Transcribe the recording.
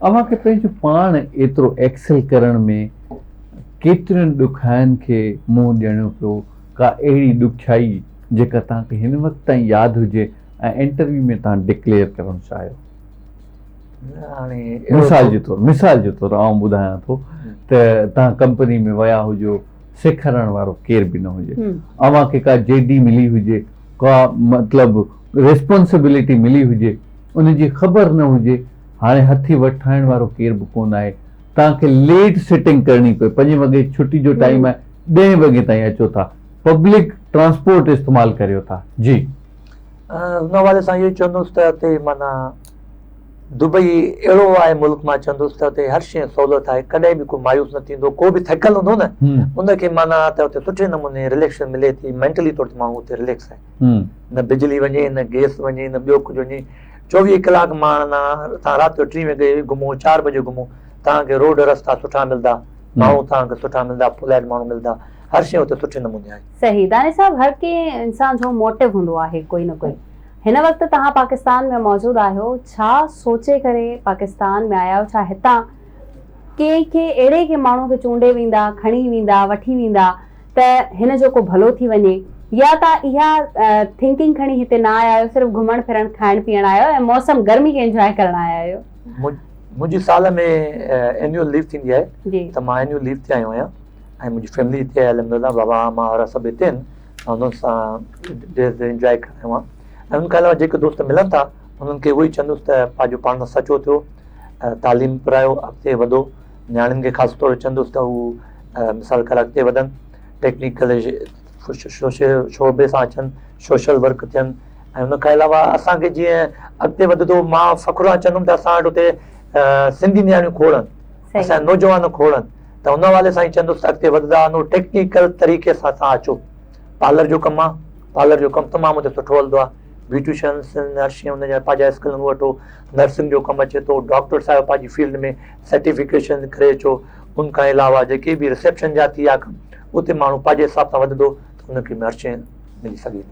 अव्हांखे पंहिंजो पाण एतिरो एक्सेल करण में केतिरनि ॾुखियाइनि खे मुंहुं ॾियणो पियो, का अहिड़ी ॾुखियाई जेका तव्हांखे हिन वक़्त ताईं यादि हुजे ऐं इंटरव्यू में तव्हां डिक्लेयर करणु चाहियो? मिसाल जे तौरु आउं ॿुधायां थो त तव्हां कंपनी में विया हुजो, सेखारण वारो केर बि न हुजे, अव्हांखे का जेडी मिली हुजे, का मतिलबु रिस्पॉन्सिबिलिटी मिली हुजे, उनजी ख़बर न हुजे, हाणे हथी वठाइण वारो केर बि कोन आहे, तव्हांखे लेट सिटिंग करणी पए, 5 वॻे छुटी जो टाइम आहे, 10 वॻे ताईं अचो था, पब्लिक ट्रांसपोर्ट इस्तेमालु करियो था। जी हुन हवाले सां इहो चवंदुसि त हुते माना दुबई अहिड़ो आहे मुल्क, मां चवंदुसि त हुते हर शइ सहूलियत आहे, कॾहिं बि को मायूस न थींदो, को बि थकियल हूंदो न उनखे माना त हुते सुठे नमूने रिलैक्सेशन मिले थी, मेंटली तौर ते माण्हू हुते रिलैक्स आहे, न बिजली वञे, न गैस वञे, न ॿियो कुझु वञे, 24 कलाक माना तव्हां राति जो 3 वॻे घुमो, 4 बजे घुमो, तव्हांखे रोड रस्ता सुठा मिलंदा, माण्हू तव्हांखे सुठा मिलंदा, फुल माण्हू मिलंदा, हर शइ हुते सुठे नमूने आहे। सही दानिश साहब, हर कंहिं इंसान जो मोटिव हूंदो आहे कोई न कोई। हिन वक़्तु तव्हां पाकिस्तान में मौजूदु आहियो, छा सोचे करे पाकिस्तान में आया आहियो? छा हितां कंहिंखे अहिड़े के माण्हू खे चूंडे वेंदा, खणी वेंदा, वठी वेंदा त हिन जो को भलो थी वञे, या तव्हां इहा थिंकिंग खणी हिते न आया आहियो, सिर्फ़ु घुमण फिरण, खाइण पीअण आया आहियो ऐं मौसम गर्मी खे एंजॉय करण आया आहियो? मुंहिंजी साल में एन्यूअल लीव थींदी आहे त मां एन्यूअल लीव ते आयो आहियां ऐं मुंहिंजी फैमिली हिते आहे, अलहमदिल्ला बाबा मां वारा सभु हिते आहिनि, ऐं उन्हनि सां एंजॉय कयो आहे। ऐं उनखां अलावा जेके दोस्त मिलनि था उन्हनि खे उहो ई चवंदुसि त पंहिंजो पाण सां सचो थियो, तालीम पढ़ायो, अॻिते वधो, नियाणियुनि खे ख़ासि तौरु चवंदुसि त हू मिसाल करे अॻिते वधनि, टेक्निकल शोबे सां अचनि, सोशल वर्क थियनि, ऐं उनखां अलावा असांखे जीअं अॻिते वधंदो, मां फ़ख़ुरु चवंदुमि त असां वटि हुते सिंधी नियाणियूं खोड़नि, असांजा नौजवान खोड़नि, त उन हवाले सां ई चवंदुसि अॻिते वधंदा वञो, टेक्निकल तरीक़े सां तव्हां अचो। पार्लर जो कमु आहे, पार्लर जो कमु तमामु हुते सुठो हलंदो आहे, ब्यूटिशियन्स, नर्सियूं, हुनजा पंहिंजा स्किल वठो, नर्सिंग जो कमु अचे थो, डॉक्टर साहिब पंहिंजी फील्ड में सर्टिफिकेशन करे अचो, उनखां अलावा जेके बि रिसेप्शन जा थी विया कमु, उते माण्हू पंहिंजे हिसाब सां वधंदो त उनखे हर शइ मिली सघे थी।